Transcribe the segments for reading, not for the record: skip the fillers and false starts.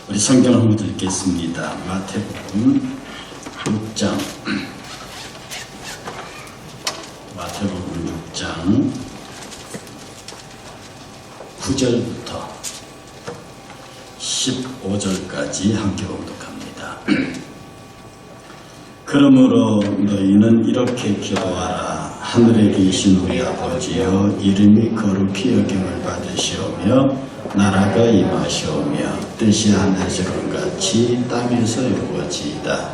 우리 성경을 한번 읽겠습니다. 마태복음 6장 마태복음 6장 9절부터 15절까지 함께 봉독합니다. 그러므로 너희는 이렇게 기도하라. 하늘에 계신 우리 아버지여, 이름이 거룩히 여김을 받으시오며 나라가 임하시오며 뜻이 하늘에서는 같이 땅에서 이루어지이다.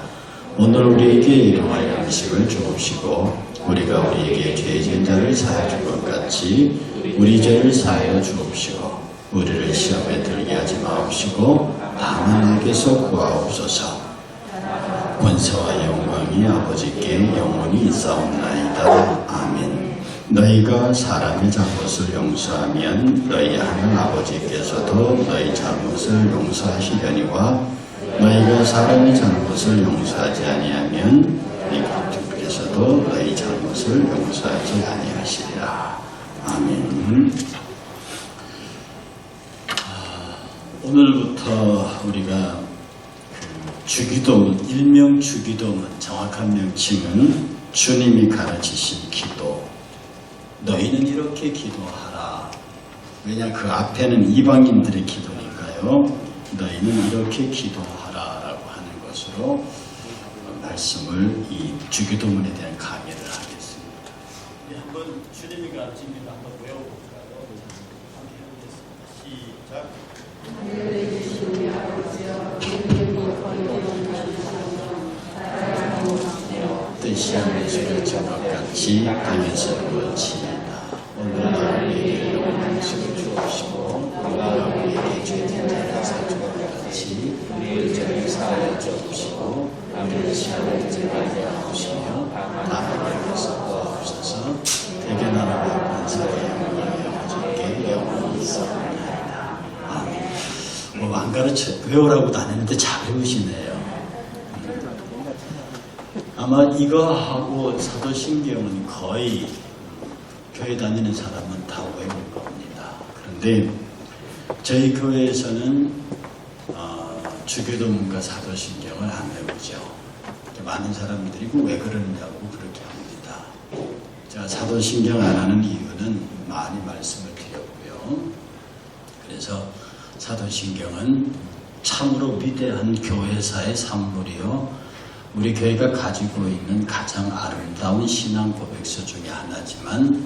오늘 우리에게 일용할 양식을 주옵시고 우리가 우리에게 죄진 자를 사하여 줄 것 같이 우리 죄를 사하여 주옵시고 우리를 시험에 들게 하지 마옵시고 다만 악에서 구하옵소서. 권세와 영광이 아버지께 영원히 있사옵나이다. 아멘. 너희가 사람의 잘못을 용서하면 너희 하나님 아버지께서도 너희 잘못을 용서하시려니와 너희가 사람의 잘못을 용서하지 아니하면 너희 주께서도 너희 잘못을 용서하지 아니하시리라. 아멘. 오늘부터 우리가 주기도문, 일명 주기도문, 정확한 명칭은 주님이 가르치신 기도. 너희는 이렇게 기도하라. 왜냐, 그 앞에는 이방인들의 기도니까요. 너희는 이렇게 기도하라 라고 하는 것으로 말씀을, 이 주기도문에 대한 강의를 하겠습니다. 한번 주님이 가르친 기도 한번 외워볼까요? 함께 해보겠습니다. 시작. 뜻이 하늘에서 이루어진 것 같이 땅에서 이루어지이다. 오늘 우리에게 일용할 양식을 주옵시고 우리가 우리에게 죄진 자를 사하여 줄 것 같이 우리의 죄를 사하여 주옵시고 우리를 시험에 들게 하지 마옵시며 다만 악에서 구하옵소서. 대개 나라와 권세와 영광이 아버지께 영원히 있사옵나이다. 아멘. 안 가르쳐 외우라고도 안 했는데 잘 외우시네요. 아마 이거하고 사도신경은 거의 교회 다니는 사람은 다 외울 겁니다. 그런데 저희 교회에서는 주기도문과 사도신경을 안 외우죠. 많은 사람들이 왜 그러느냐고 그렇게 합니다. 제가 사도신경 안 하는 이유는 많이 말씀을 드렸고요. 그래서 사도신경은 참으로 위대한 교회사의 산물이요, 우리 교회가 가지고 있는 가장 아름다운 신앙 고백서 중에 하나지만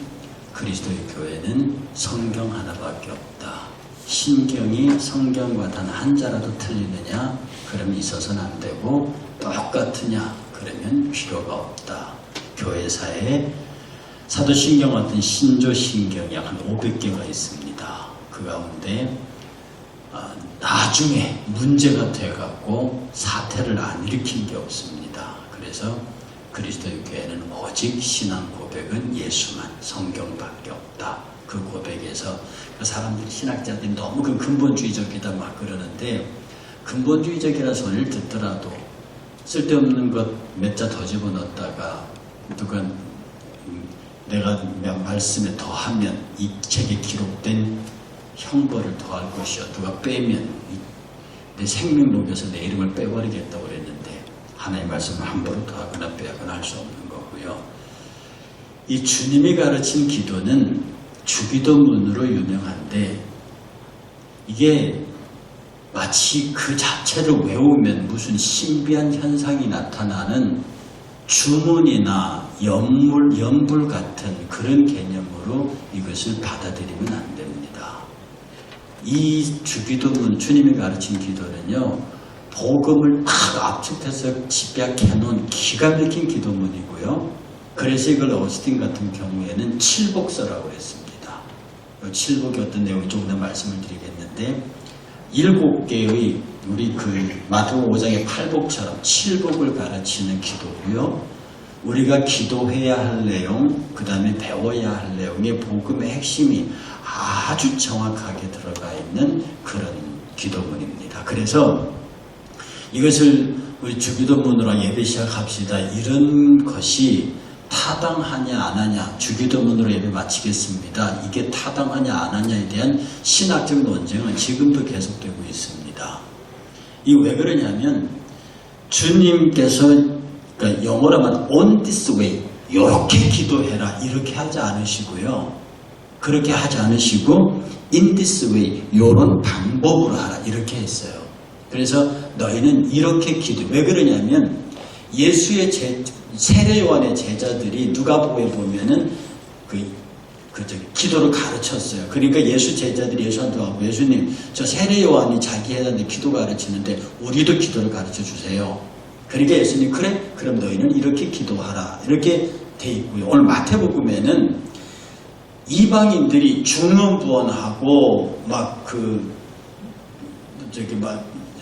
그리스도의 교회는 성경 하나밖에 없다. 신경이 성경과 단 한 자라도 틀리느냐? 그러면 있어서는 안 되고, 똑같으냐? 그러면 필요가 없다. 교회사에 사도신경 같은 신조신경이 한 500개가 있습니다. 그 가운데 나중에 문제가 돼갖고 사태를 안 일으킨 게 없습니다. 그래서 그리스도의 교회는 오직 신앙 고백은 예수만, 성경밖에 없다. 그 고백에서 사람들이, 신학자들이 너무 그 근본주의적이다 막 그러는데, 근본주의적이라 소리를 듣더라도 쓸데없는 것 몇 자 더 집어넣었다가 누가 내가 말씀에 더하면 이 책에 기록된 형벌을 더할 것이요, 누가 빼면 내 생명 녹여서 내 이름을 빼버리겠다고 그랬는데 하나님의 말씀을 함부로 더하거나 빼거나 할 수 없는 거고요. 이 주님이 가르친 기도는 주기도문으로 유명한데, 이게 마치 그 자체를 외우면 무슨 신비한 현상이 나타나는 주문이나 연불 같은 그런 개념으로 이것을 받아들이면 안 됩니다. 이 주기도문, 주님이 가르친 기도는요, 복음을 딱 압축해서 집약해 놓은 기가 막힌 기도문이고요. 그래서 이걸 어스틴 같은 경우에는 칠복서라고 했습니다. 칠복이 어떤 내용이 조금 더 말씀을 드리겠는데, 7개의 우리 그 마태복음 5장의 8복처럼 칠복을 가르치는 기도고요. 우리가 기도해야 할 내용, 그 다음에 배워야 할 내용의 복음의 핵심이 아주 정확하게 들어가 있는 그런 기도문입니다. 그래서 이것을 우리 주기도문으로 예배 시작합시다, 이런 것이 타당하냐 안 하냐, 주기도문으로 예배 마치겠습니다, 이게 타당하냐 안 하냐에 대한 신학적 논쟁은 지금도 계속되고 있습니다. 이 왜 그러냐면 주님께서 그러니까 영어로 하면 on this way 이렇게 기도해라 이렇게 하지 않으시고요. 그렇게 하지 않으시고 in this way 이런 방법으로 하라 이렇게 했어요. 그래서 너희는 이렇게 왜 그러냐면 예수의 세례 요한의 제자들이 누가복음에 보면은 기도를 가르쳤어요. 그러니까 예수 제자들이 예수한테 와서 예수님 저 세례 요한이 자기 해당된 기도 가르치는데 우리도 기도를 가르쳐 주세요. 그러니까 예수님 그래? 그럼 너희는 이렇게 기도하라 이렇게 돼 있고요. 오늘 마태복음에는 이방인들이 중언부언하고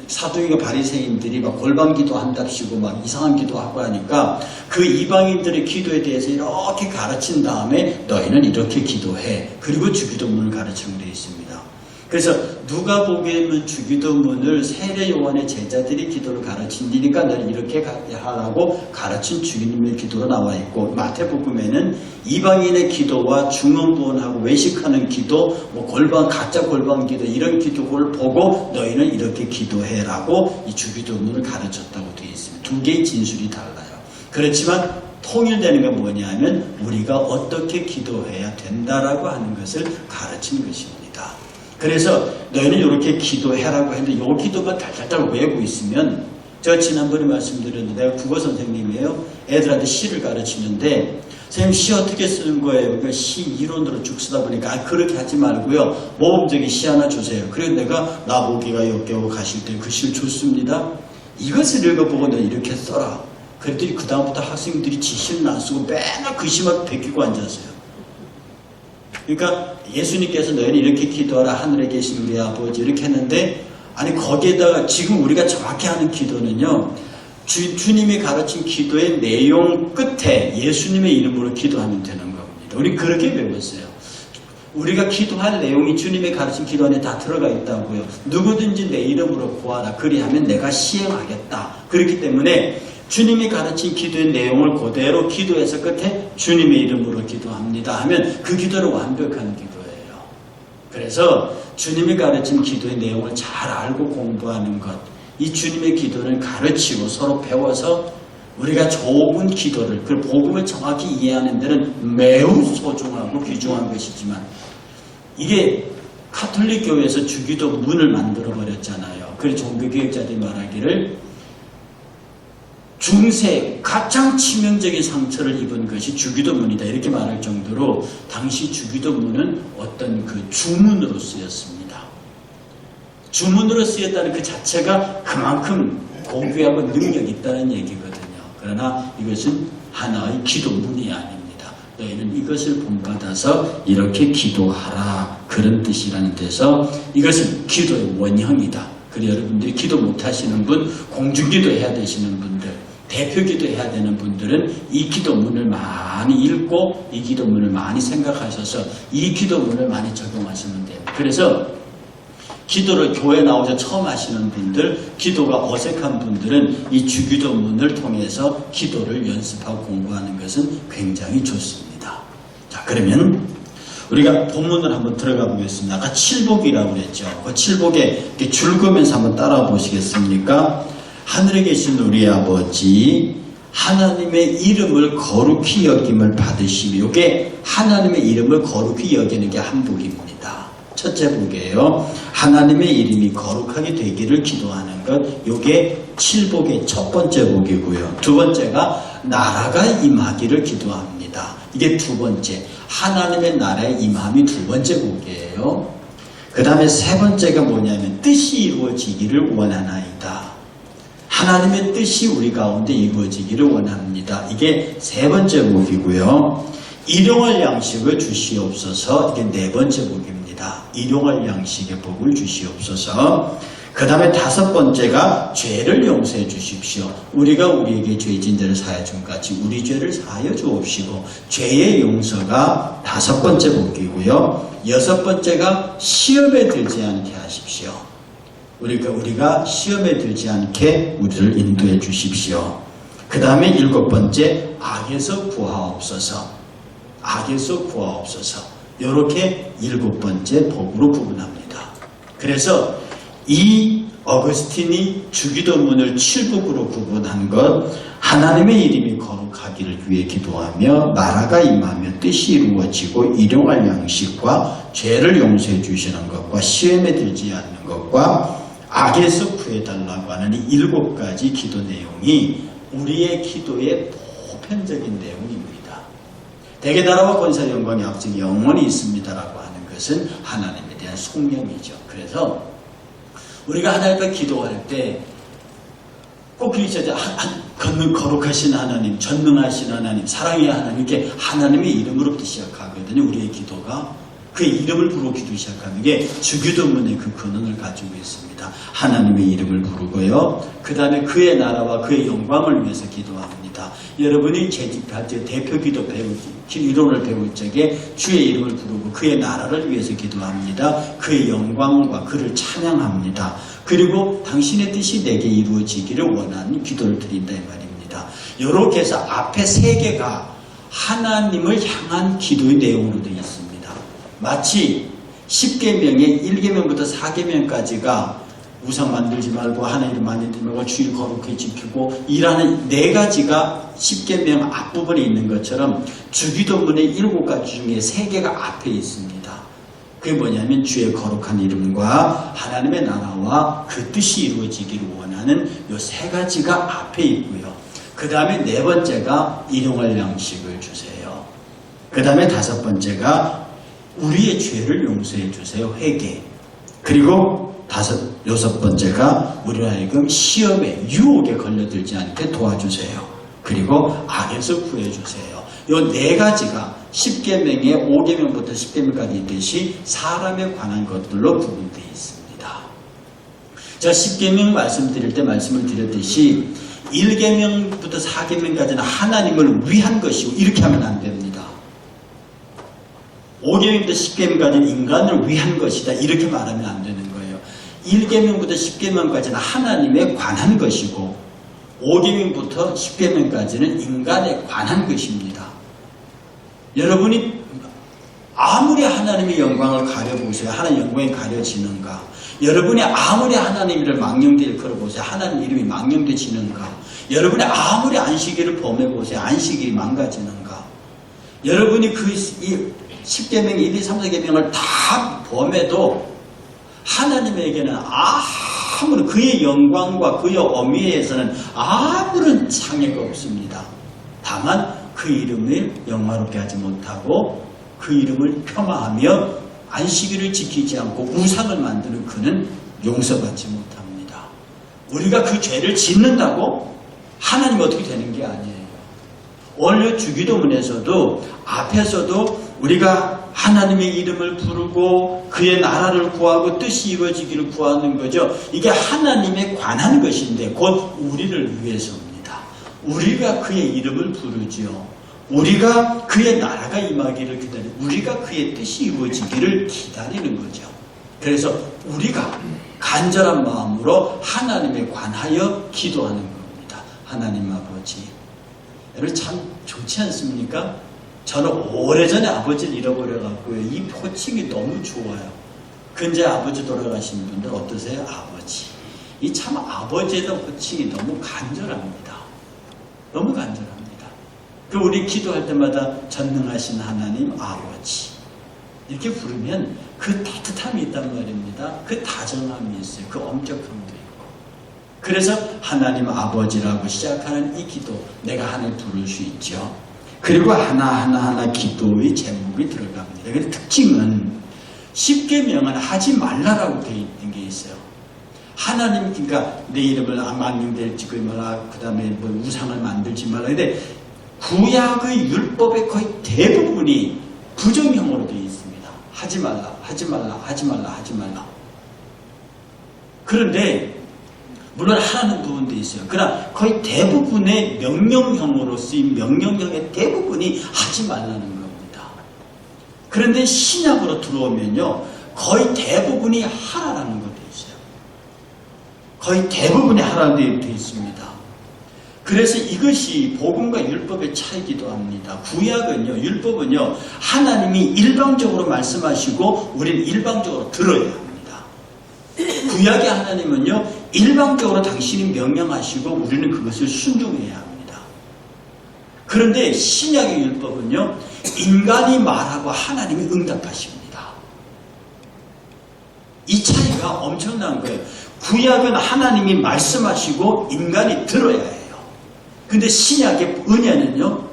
사두개가 바리새인들이 막 골방기도 한답시고 막 이상한 기도하고 하니까 그 이방인들의 기도에 대해서 이렇게 가르친 다음에 너희는 이렇게 기도해. 그리고 주기도문을 가르치는 데 있습니다. 그래서 누가 보기에는 주기도문을 세례 요한의 제자들이 기도를 가르친다니까 너는 이렇게 하라고 가르친 주기도문의 기도로 나와 있고 마태복음에는 이방인의 기도와 중언부언하고 외식하는 기도, 가짜 골방 기도 이런 기도를 보고 너희는 이렇게 기도해라고 이 주기도문을 가르쳤다고 되어 있습니다. 두 개의 진술이 달라요. 그렇지만 통일되는 건 뭐냐면 우리가 어떻게 기도해야 된다라고 하는 것을 가르친 것입니다. 그래서 너희는 이렇게 기도해라고 했는데 이 기도만 달달달 외우고 있으면 제가 지난번에 말씀드렸는데 내가 국어 선생님이에요. 애들한테 시를 가르치는데 선생님 시 어떻게 쓰는 거예요? 그러니까 시 이론으로 쭉 쓰다 보니까 그렇게 하지 말고요. 모범적인 시 하나 주세요. 그래서 내가 나보기가 역겨워 가실 때 그 시를 줬습니다. 이것을 읽어보고 너 이렇게 써라. 그랬더니 그 다음부터 학생들이 지시는 안 쓰고 맨날 그 시만 베끼고 앉았어요. 그러니까 예수님께서 너희는 이렇게 기도하라 하늘에 계신 우리 아버지 이렇게 했는데 아니 거기에다가 지금 우리가 정확히 하는 기도는요. 주님이 가르친 기도의 내용 끝에 예수님의 이름으로 기도하면 되는 겁니다. 우리 그렇게 배웠어요. 우리가 기도할 내용이 주님의 가르친 기도 안에 다 들어가 있다고요. 누구든지 내 이름으로 구하라. 그리하면 내가 시행하겠다. 그렇기 때문에 주님이 가르친 기도의 내용을 그대로 기도해서 끝에 주님의 이름으로 기도합니다 하면 그 기도는 완벽한 기도예요. 그래서 주님이 가르친 기도의 내용을 잘 알고 공부하는 것, 이 주님의 기도를 가르치고 서로 배워서 우리가 좋은 기도를, 그 복음을 정확히 이해하는 데는 매우 소중하고 귀중한 것이지만 이게 카톨릭 교회에서 주기도 문을 만들어 버렸잖아요. 그래서 종교개혁자들이 말하기를 중세 가장 치명적인 상처를 입은 것이 주기도문이다 이렇게 말할 정도로 당시 주기도문은 어떤 그 주문으로 쓰였습니다. 주문으로 쓰였다는 그 자체가 그만큼 고귀하고 능력이 있다는 얘기거든요. 그러나 이것은 하나의 기도문이 아닙니다. 너희는 이것을 본받아서 이렇게 기도하라 그런 뜻이라는 데서 이것은 기도의 원형이다. 그리고 여러분들이 기도 못하시는 분, 공중기도 해야 되시는 분들, 대표기도 해야 되는 분들은 이 기도문을 많이 읽고 이 기도문을 많이 생각하셔서 이 기도문을 많이 적용하시면 돼요. 그래서 기도를 교회 나오셔서 처음 하시는 분들, 기도가 어색한 분들은 이 주기도문을 통해서 기도를 연습하고 공부하는 것은 굉장히 좋습니다. 자, 그러면 우리가 본문을 한번 들어가 보겠습니다. 아까 칠복이라고 그랬죠. 그 칠복에 이렇게 줄 그으면서 한번 따라 보시겠습니까? 하늘에 계신 우리 아버지 하나님의 이름을 거룩히 여김을 받으시며 이게 하나님의 이름을 거룩히 여기는 게 한 복입니다. 첫째 복이에요. 하나님의 이름이 거룩하게 되기를 기도하는 것 이게 칠복의 첫 번째 복이고요. 두 번째가 나라가 임하기를 기도합니다. 이게 두 번째 하나님의 나라의 임함이 두 번째 복이에요. 그 다음에 세 번째가 뭐냐면 뜻이 이루어지기를 원하나이다. 하나님의 뜻이 우리 가운데 이루어지기를 원합니다. 이게 세 번째 복이고요. 일용할 양식을 주시옵소서. 이게 네 번째 복입니다. 일용할 양식의 복을 주시옵소서. 그 다음에 다섯 번째가 죄를 용서해 주십시오. 우리가 우리에게 죄진 자를 사하여 준 같이 우리 죄를 사하여 주옵시고 죄의 용서가 다섯 번째 복이고요. 여섯 번째가 시험에 들지 않게 하십시오. 우리가 시험에 들지 않게 우리를 인도해 주십시오. 그 다음에 일곱 번째 악에서 구하옵소서. 악에서 구하옵소서. 이렇게 일곱 번째 복으로 구분합니다. 그래서 이 어거스틴이 주기도문을 7국으로 구분한 것, 하나님의 이름이 거룩하기를 위해 기도하며 나라가 임하며 뜻이 이루어지고 일용할 양식과 죄를 용서해 주시는 것과 시험에 들지 않는 것과 악에서 구해달라고 하는 이 7가지 기도 내용이 우리의 기도의 보편적인 내용입니다. 대개 나라와 권세 영광의 약속이 영원히 있습니다라고 하는 것은 하나님에 대한 속명이죠. 그래서 우리가 하나님 앞에 기도할 때 꼭 그리셔야 걷는 거룩하신 하나님, 전능하신 하나님, 사랑의 하나님께 하나님의 이름으로부터 시작하거든요. 우리의 기도가 그의 이름을 부르고 기도 시작하는 게 주기도문의 그 근원을 가지고 있습니다. 하나님의 이름을 부르고요. 그 다음에 그의 나라와 그의 영광을 위해서 기도합니다. 여러분이 재직할 때 대표 기도 이론을 배울 적에 주의 이름을 부르고 그의 나라를 위해서 기도합니다. 그의 영광과 그를 찬양합니다. 그리고 당신의 뜻이 내게 이루어지기를 원하는 기도를 드린다 이 말입니다. 이렇게 해서 앞에 3개가 하나님을 향한 기도의 내용으로 되어 있습니다. 마치 10계명의 1계명부터 4계명까지가 우상 만들지 말고 하나님 만들지 말고 주일 거룩히 지키고 이라는 4가지가 10계명 앞부분에 있는 것처럼 주기도문의 7가지 중에 3개가 앞에 있습니다. 그게 뭐냐면 주의 거룩한 이름과 하나님의 나라와 그 뜻이 이루어지기를 원하는 이 3가지가 앞에 있고요. 그 다음에 4번째가 일용할 양식을 주세요. 그 다음에 5번째가 우리의 죄를 용서해 주세요. 회개. 그리고 6번째가 우리로 하여금 시험에 유혹에 걸려들지 않게 도와주세요. 그리고 악에서 구해주세요. 이 4가지가 10계명의 5계명부터 10계명까지 있듯이 사람에 관한 것들로 구분되어 있습니다. 제가 10계명 말씀드릴 때 말씀을 드렸듯이 1계명부터 4계명까지는 하나님을 위한 것이고 이렇게 하면 안 됩니다. 5계명부터 10계명까지는 인간을 위한 것이다 이렇게 말하면 안 되는 거예요. 1계명부터 10계명까지는 하나님에 관한 것이고 5계명부터 10계명까지는 인간에 관한 것입니다. 여러분이 아무리 하나님의 영광을 가려보세요. 하나님의 영광이 가려지는가? 여러분이 아무리 하나님을 망령되게 걸어보세요. 하나님 이름이 망령되지는가? 여러분이 아무리 안식일을 범해보세요. 안식일이 망가지는가? 여러분이 그 10계명, 1, 2, 3, 4계명을 다 범해도 하나님에게는 아무런 그의 영광과 그의 어미에서는 아무런 장애가 없습니다. 다만 그 이름을 영화롭게 하지 못하고 그 이름을 폄하하며 안식일을 지키지 않고 우상을 만드는 그는 용서받지 못합니다. 우리가 그 죄를 짓는다고 하나님 어떻게 되는 게 아니에요. 오늘 주기도문에서도 앞에서도 우리가 하나님의 이름을 부르고 그의 나라를 구하고 뜻이 이루어지기를 구하는 거죠. 이게 하나님에 관한 것인데 곧 우리를 위해서입니다. 우리가 그의 이름을 부르지요. 우리가 그의 나라가 임하기를 기다리고 우리가 그의 뜻이 이루어지기를 기다리는 거죠. 그래서 우리가 간절한 마음으로 하나님에 관하여 기도하는 겁니다. 하나님 아버지, 여러분 참 좋지 않습니까? 저는 오래전에 아버지를 잃어버려갖고요. 이 호칭이 너무 좋아요. 근데 아버지 돌아가신 분들 어떠세요? 아버지. 이 참 아버지에 대한 호칭이 너무 간절합니다. 너무 간절합니다. 그 우리 기도할 때마다 전능하신 하나님 아버지 이렇게 부르면 그 따뜻함이 있단 말입니다. 그 다정함이 있어요. 그 엄격함도 있고. 그래서 하나님 아버지라고 시작하는 이 기도 내가 하나님 부를 수 있죠. 그리고 하나하나 기도의 제목이 들어갑니다. 그 특징은 10계명은 하지 말라라고 되어 있는 게 있어요. 하나님, 그러니까 내 이름을 망령되게 지키지 말라, 그 다음에 뭐 우상을 만들지 말라. 근데 구약의 율법의 거의 대부분이 부정형으로 되어 있습니다. 하지 말라, 하지 말라, 하지 말라, 하지 말라. 그런데 물론 하라는 부분도 있어요. 그러나 거의 대부분의 명령형으로 쓰인 명령형의 대부분이 하지 말라는 겁니다. 그런데 신약으로 들어오면요, 거의 대부분이 하라라는 것 되어 있어요. 거의 대부분이 하라는 데 되어 있습니다. 그래서 이것이 복음과 율법의 차이기도 합니다. 구약은요, 율법은요, 하나님이 일방적으로 말씀하시고 우리는 일방적으로 들어야 합니다. 구약의 하나님은요, 일방적으로 당신이 명령하시고 우리는 그것을 순종해야 합니다. 그런데 신약의 율법은요, 인간이 말하고 하나님이 응답하십니다. 이 차이가 엄청난 거예요. 구약은 하나님이 말씀하시고 인간이 들어야 해요. 근데 신약의 은혜는요,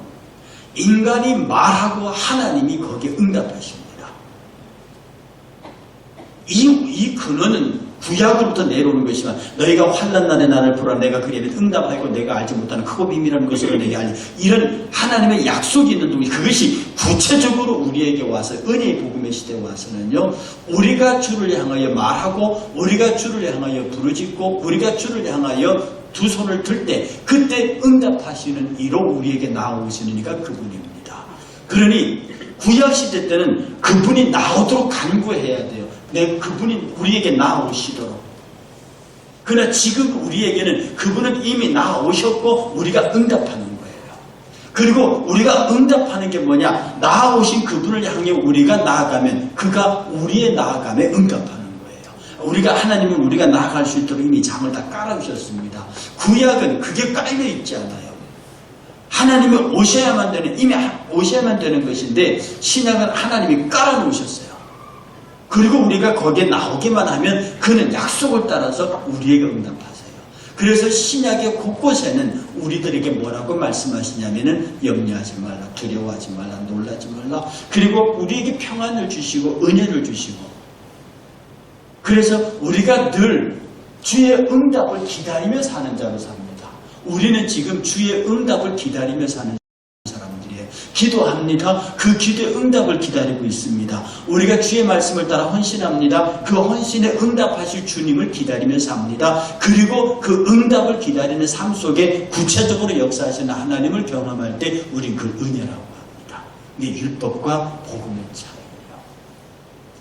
인간이 말하고 하나님이 거기에 응답하십니다. 이 근원은 구약으로부터 내려오는 것이지만, 너희가 환난 날에 나를 보라, 내가 그에게 응답하고 내가 알지 못하는 크고 비밀한 것으로 내게 알리, 이런 하나님의 약속이 있는 동안 그것이 구체적으로 우리에게 와서, 은혜의 복음의 시대에 와서는요, 우리가 주를 향하여 말하고 우리가 주를 향하여 부르짖고 우리가 주를 향하여 두 손을 들 때 그때 응답하시는 이로 우리에게 나오시는 이가 그분입니다. 그러니 구약시대 때는 그분이 나오도록 간구해야 돼요. 그분이 우리에게 나오시도록. 그러나 지금 우리에게는 그분은 이미 나오셨고 우리가 응답하는 거예요. 그리고 우리가 응답하는 게 뭐냐? 나오신 그분을 향해 우리가 나아가면 그가 우리의 나아감에 응답하는 거예요. 우리가 하나님은 우리가 나아갈 수 있도록 이미 장을 다 깔아주셨습니다. 구약은 그게 깔려 있지 않아요. 하나님이 오셔야만 되는, 이미 오셔야만 되는 것인데, 신약은 하나님이 깔아놓으셨어요. 그리고 우리가 거기에 나오기만 하면 그는 약속을 따라서 우리에게 응답하세요. 그래서 신약의 곳곳에는 우리들에게 뭐라고 말씀하시냐면은 염려하지 말라, 두려워하지 말라, 놀라지 말라. 그리고 우리에게 평안을 주시고 은혜를 주시고. 그래서 우리가 늘 주의 응답을 기다리며 사는 자로 삽니다. 우리는 지금 주의 응답을 기다리며 사는 사람들이에요. 기도합니다. 그 기도의 응답을 기다리고 있습니다. 우리가 주의 말씀을 따라 헌신합니다. 그 헌신에 응답하실 주님을 기다리며 삽니다. 그리고 그 응답을 기다리는 삶 속에 구체적으로 역사하시는 하나님을 경험할 때 우린 그걸 은혜라고 합니다. 이게 율법과 복음의 차이예요.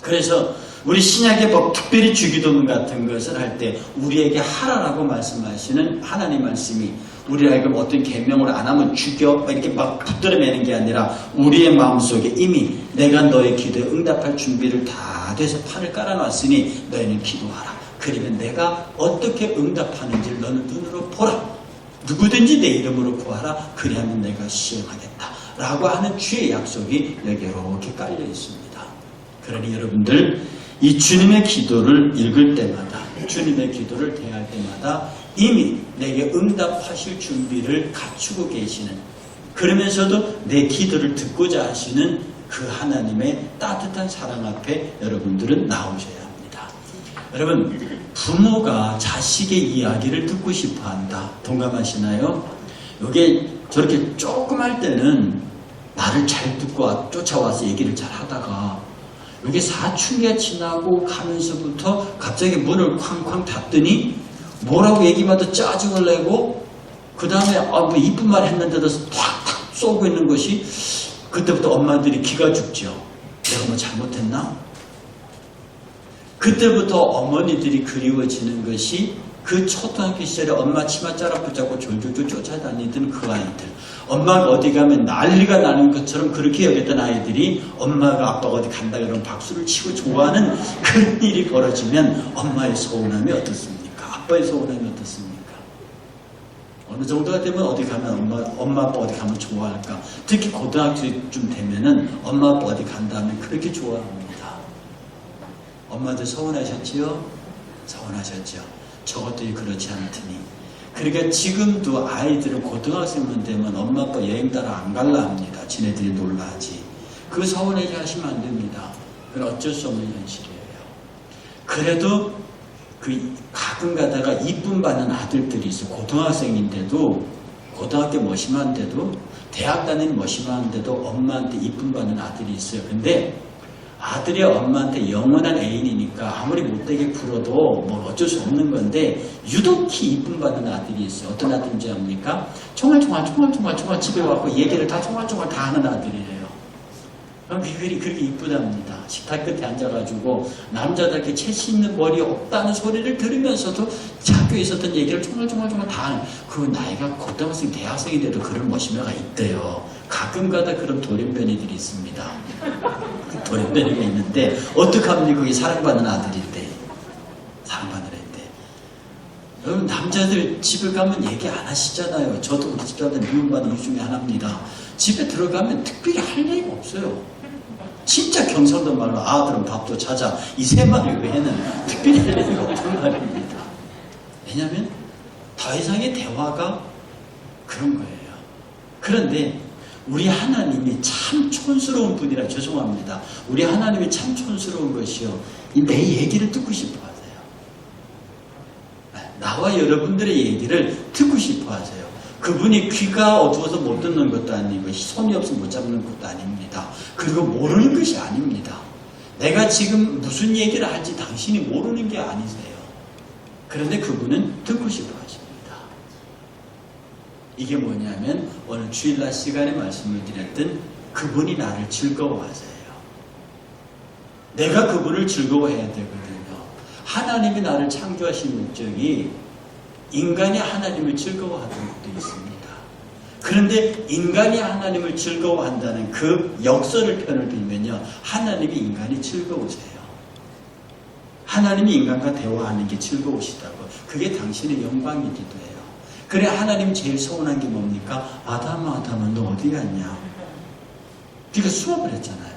그래서 우리 신약의 법, 특별히 주기도문 같은 것을 할 때 우리에게 하라라고 말씀하시는 하나님 말씀이 우리에게 어떤 계명을 안 하면 죽여 이렇게 막 붙들어 매는 게 아니라 우리의 마음속에 이미 내가 너의 기도에 응답할 준비를 다 돼서 판을 깔아놨으니 너희는 기도하라. 그러면 내가 어떻게 응답하는지를 너는 눈으로 보라. 누구든지 내 이름으로 구하라. 그리하면 내가 시행하겠다. 라고 하는 주의 약속이 여기 이렇게 깔려 있습니다. 그러니 여러분들 이 주님의 기도를 읽을 때마다, 주님의 기도를 대할 때마다 이미 내게 응답하실 준비를 갖추고 계시는, 그러면서도 내 기도를 듣고자 하시는 그 하나님의 따뜻한 사랑 앞에 여러분들은 나오셔야 합니다. 여러분, 부모가 자식의 이야기를 듣고 싶어 한다. 동감하시나요? 이게 저렇게 조금 할 때는 나를 잘 듣고 쫓아와서 얘기를 잘 하다가 이게 사춘기가 지나고 가면서부터 갑자기 문을 쾅쾅 닫더니 뭐라고 얘기마다 짜증을 내고 그 다음에 뭐 이쁜 말 했는데도 탁탁 쏘고 있는 것이, 그때부터 엄마들이 기가 죽죠. 내가 뭐 잘못했나? 그때부터 어머니들이 그리워지는 것이 그 초등학교 시절에 엄마 치마 자락 붙잡고 졸졸졸 쫓아다니던 그 아이들. 엄마가 어디 가면 난리가 나는 것처럼 그렇게 여겼던 아이들이 엄마가 아빠가 어디 간다 그러면 박수를 치고 좋아하는 그런 일이 벌어지면 엄마의 서운함이 어떻습니까? 아빠의 서운함이 어떻습니까? 어느 정도가 되면 어디 가면 엄마 아빠 어디 가면 좋아할까? 특히 고등학교쯤 되면은 엄마 아빠 어디 간다 하면 그렇게 좋아합니다. 엄마들 서운하셨지요? 서운하셨죠. 저것들이 그렇지 않더니. 그러니까 지금도 아이들은 고등학생만 되면 엄마 아빠 여행 따라 안 갈라 합니다. 지네들이 놀라 하지. 그 서운하게 하시면 안 됩니다. 그건 어쩔 수 없는 현실이에요. 그래도 그 가끔 가다가 이쁨 받는 아들들이 있어요. 고등학생인데도, 고등학교 머심한데도, 대학 다니는 머심한데도 엄마한테 이쁨 받는 아들이 있어요. 근데 아들이 엄마한테 영원한 애인이니까 아무리 못되게 굴어도 뭐 어쩔 수 없는 건데 유독히 이쁨 받는 아들이 있어요. 어떤 아들인지 압니까? 총알총알 집에 와서 얘기를 다 총알총알 다 하는 아들이래요. 그들이 그렇게 이쁘답니다. 식탁 끝에 앉아가지고 남자답게 채씨 있는 머리 없다는 소리를 들으면서도 학교에 있었던 얘기를 총알총알 다 하는, 그 나이가 고등학생 대학생이 돼도 그런 머시매가 있대요. 가끔가다 그런 돌연변이들이 있습니다. 돌연변이가 있는데 어떡합니까? 그게 사랑받는 아들인데. 양반을 했대. 여러분, 남자들 집에 가면 얘기 안 하시잖아요. 저도 우리 집사람들 미움받는 이유 중에 하나입니다. 집에 들어가면 특별히 할 얘기가 없어요. 진짜 경상도 말로 아들은 밥도 찾아, 이 세 마리 외에는 특별히 할 얘기가 없단 말입니다. 왜냐하면 더 이상의 대화가 그런 거예요. 그런데 우리 하나님이 참 촌스러운 분이라, 죄송합니다. 우리 하나님이 참 촌스러운 것이요, 내 얘기를 듣고 싶어 하세요. 나와 여러분들의 얘기를 듣고 싶어 하세요. 그분이 귀가 어두워서 못 듣는 것도 아니고 손이 없어서 못 잡는 것도 아닙니다. 그리고 모르는 것이 아닙니다. 내가 지금 무슨 얘기를 할지 당신이 모르는 게 아니세요. 그런데 그분은 듣고 싶어 하십니다. 이게 뭐냐면 오늘 주일날 시간에 말씀을 드렸던 그분이 나를 즐거워하세요. 내가 그분을 즐거워해야 되거든요. 하나님이 나를 창조하신 목적이 인간이 하나님을 즐거워하는 것도 있습니다. 그런데 인간이 하나님을 즐거워한다는 그 역설을 편을 들면요, 하나님이 인간이 즐거우세요. 하나님이 인간과 대화하는 게 즐거우시다고. 그게 당신의 영광이기도 해요. 그래, 하나님 제일 서운한 게 뭡니까? 아담아, 아담아, 너 어디 갔냐? 네가 숨어버렸잖아요.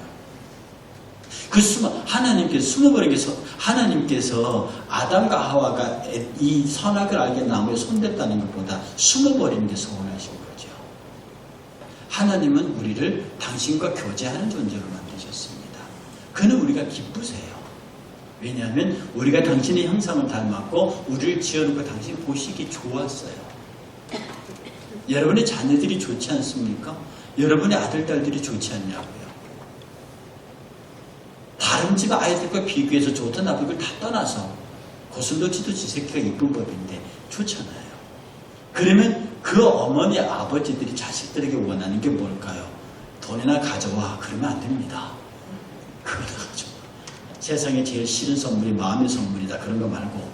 그 하나님께서 아담과 하와가 이 선악을 알게 나무에 손댔다는 것보다 숨어버리는 게 서운하신 거죠. 하나님은 우리를 당신과 교제하는 존재로 만드셨습니다. 그는 우리가 기쁘세요. 왜냐하면 우리가 당신의 형상을 닮았고 우리를 지어놓고 당신 보시기 좋았어요. 여러분의 자녀들이 좋지 않습니까? 여러분의 아들, 딸들이 좋지 않냐고요. 다른 집 아이들과 비교해서 좋다 나쁘고 다 떠나서 고슴도치도 지 새끼가 이쁜 법인데 좋잖아요. 그러면 그 어머니, 아버지들이 자식들에게 원하는 게 뭘까요? 돈이나 가져와. 그러면 안 됩니다. 그거나 가져와. 세상에 제일 싫은 선물이 마음의 선물이다. 그런 거 말고.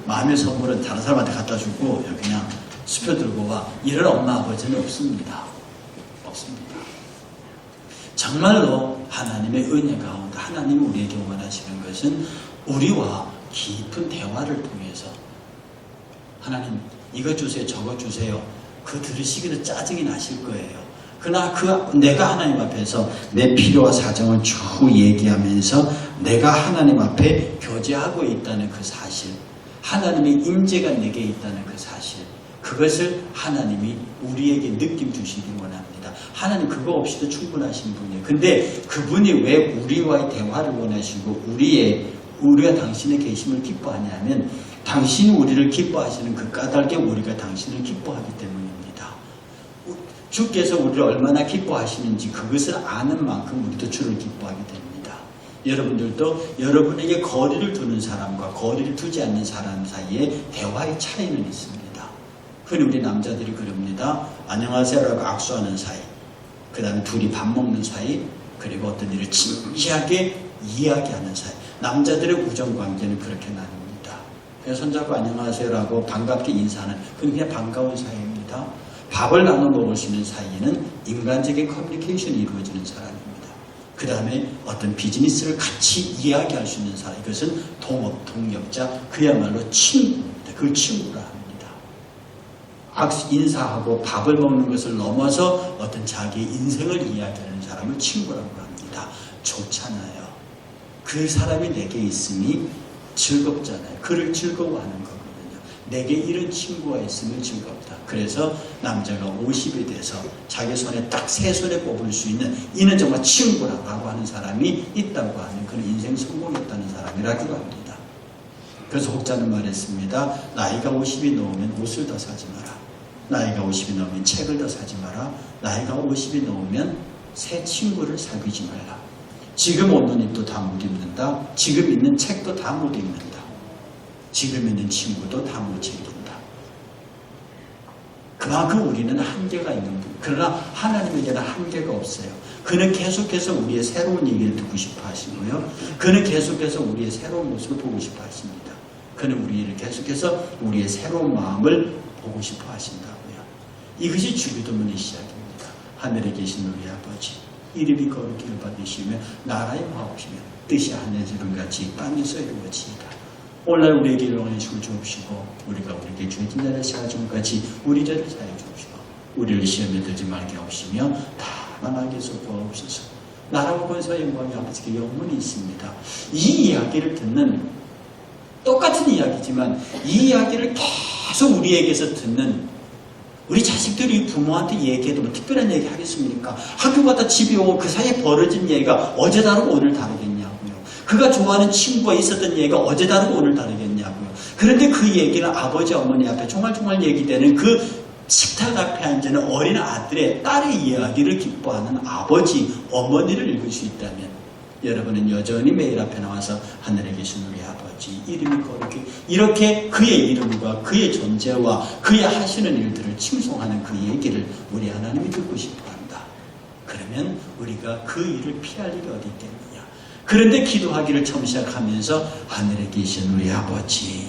마음의 선물은 다른 사람한테 갖다 주고 그냥 수표 들고 와. 이런 엄마, 아버지는 없습니다. 없습니다. 정말로 하나님의 은혜 가운데 하나님이 우리에게 원하시는 것은 우리와 깊은 대화를 통해서 하나님 이거 주세요, 저거 주세요. 그거 들으시기는 짜증이 나실 거예요. 그러나 내가 하나님 앞에서 내 필요와 사정을 쭉 얘기하면서 내가 하나님 앞에 교제하고 있다는 그 사실, 하나님의 임재가 내게 있다는 그 사실, 그것을 하나님이 우리에게 느낌 주시기 원합니다. 하나님 그거 없이도 충분하신 분이에요. 근데 그분이 왜 우리와의 대화를 원하시고 우리가 당신의 계심을 기뻐하냐면 당신이 우리를 기뻐하시는 그 까닭에 우리가 당신을 기뻐하기 때문입니다. 주께서 우리를 얼마나 기뻐하시는지 그것을 아는 만큼 우리도 주를 기뻐하게 됩니다. 여러분들도 여러분에게 거리를 두는 사람과 거리를 두지 않는 사람 사이에 대화의 차이는 있습니다. 흔히 우리 남자들이 그럽니다. 안녕하세요라고 악수하는 사이, 그 다음에 둘이 밥 먹는 사이, 그리고 어떤 일을 진지하게 이야기하는 사이. 남자들의 우정관계는 그렇게 나뉩니다. 그냥 손잡고 안녕하세요라고 반갑게 인사하는, 그건 그냥 반가운 사이입니다. 밥을 나눠 먹을 수 있는 사이에는 인간적인 커뮤니케이션이 이루어지는 사람입니다. 그 다음에 어떤 비즈니스를 같이 이야기할 수 있는 사람, 이것은 동업, 동역자, 그야말로 친구입니다. 그걸 친구라 합니다. 인사하고 밥을 먹는 것을 넘어서 어떤 자기의 인생을 이야기하는 사람을 친구라고 합니다. 좋잖아요. 그 사람이 내게 있으니 즐겁잖아요. 그를 즐거워하는 거거든요. 내게 이런 친구가 있으면 즐겁다. 그래서 남자가 50이 돼서 자기 손에 딱 세 손에 꼽을 수 있는, 이는 정말 친구라고 하는 사람이 있다고 하는, 그런 인생 성공했다는 사람이라고 합니다. 그래서 혹자는 말했습니다. 나이가 50이 넘으면 옷을 더 사지 마라. 나이가 50이 넘으면 책을 더 사지 마라. 나이가 50이 넘으면 새 친구를 사귀지 말라. 지금 옷 입도 다 못 입는다. 지금 있는 책도 다 못 읽는다. 지금 있는 친구도 다 못 챙긴다. 그만큼 우리는 한계가 있는 분. 그러나 하나님에게는 한계가 없어요. 그는 계속해서 우리의 새로운 얘기를 듣고 싶어 하시고요. 그는 계속해서 우리의 새로운 모습을 보고 싶어 하십니다. 그는 우리를 계속해서 우리의 새로운 마음을 보고 싶어 하신다고요. 이것이 주기도문의 시작입니다. 하늘에 계신 우리 아버지, 이름이 거룩히 받으시며 나라의 마옵시며 뜻이 하늘처럼 같이 땅에서 이루어지이다. 오늘날 우리에게 일용할 식을 주옵시고 우리가 우리에게 주어진 자를 사하좀 같이 우리 죄를 사하여 주옵시고 우리를 시험에 들지 말게 하옵시며 다만 악에서 구하옵소서. 나라와 권세와 영광이 아버지께 영원히 있습니다. 이 이야기를 듣는 똑같은 이야기지만 이 이야기를 계속 우리에게서 듣는 우리 자식들이 부모한테 얘기해도 뭐 특별한 얘기 하겠습니까? 학교 가다 집에 오고 그 사이에 벌어진 얘기가 어제 다르고 오늘 다르겠냐고요. 그가 좋아하는 친구가 있었던 얘기가 어제 다르고 오늘 다르겠냐고요. 그런데 그 얘기는 아버지 어머니 앞에 종알종알 얘기되는 그 식탁 앞에 앉는 어린 아들의 딸의 이야기를 기뻐하는 아버지 어머니를 읽을 수 있다면 여러분은 여전히 매일 앞에 나와서 하늘에 계신 우리 아버지 이름이 거룩히 이렇게 그의 이름과 그의 존재와 그의 하시는 일들을 칭송하는 그 얘기를 우리 하나님이 듣고 싶어한다. 그러면 우리가 그 일을 피할 일이 어디 있겠느냐. 그런데 기도하기를 처음 시작하면서 하늘에 계신 우리 아버지,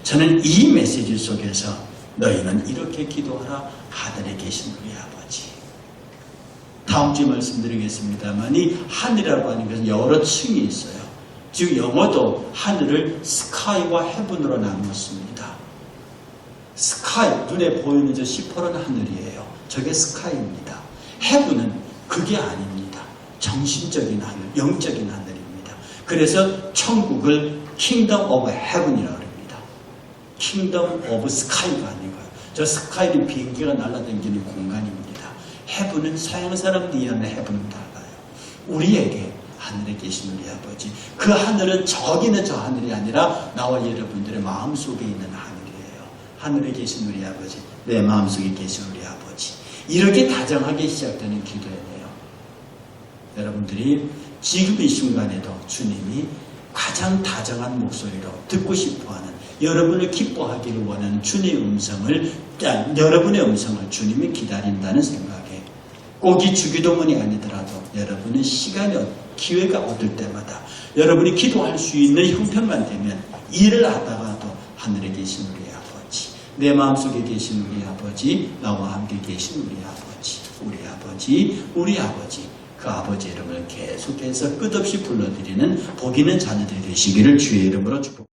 저는 이 메시지 속에서 너희는 이렇게 기도하라. 하늘에 계신 우리 아버지. 다음 주에 말씀드리겠습니다만 이 하늘이라고 하는 것은 여러 층이 있어요. 즉 영어도 하늘을 스카이와 헤븐으로 나누었습니다. 스카이, 눈에 보이는 저 시퍼런 하늘이에요. 저게 스카이입니다. 헤븐은 그게 아닙니다. 정신적인 하늘, 영적인 하늘입니다. 그래서 천국을 킹덤 오브 헤븐이라고 합니다. 킹덤 오브 스카이가 아니고요. 저 스카이는 비행기가 날아다니는 공간입니다. 헤븐은 서양 사람들이 하는 헤븐은 달라요. 우리에게 하늘에 계신 우리 아버지, 그 하늘은 저기는 저 하늘이 아니라 나와 여러분들의 마음속에 있는 하늘이에요. 하늘에 계신 우리 아버지, 내 마음속에 계신 우리 아버지, 이렇게 다정하게 시작되는 기도예요. 여러분들이 지금 이 순간에도 주님이 가장 다정한 목소리로 듣고 싶어하는, 여러분을 기뻐하기를 원하는 주님의 음성을, 여러분의 음성을 주님이 기다린다는 생각에 꼭 이 주기도문이 아니더라도 여러분은 시간이 기회가 얻을 때마다 여러분이 기도할 수 있는 형편만 되면 일을 하다가도 하늘에 계신 우리 아버지, 내 마음속에 계신 우리 아버지, 나와 함께 계신 우리 아버지, 우리 아버지, 우리 아버지, 그 아버지 이름을 계속해서 끝없이 불러드리는 복 있는 자녀들이 되시기를 주의 이름으로 축복합니다.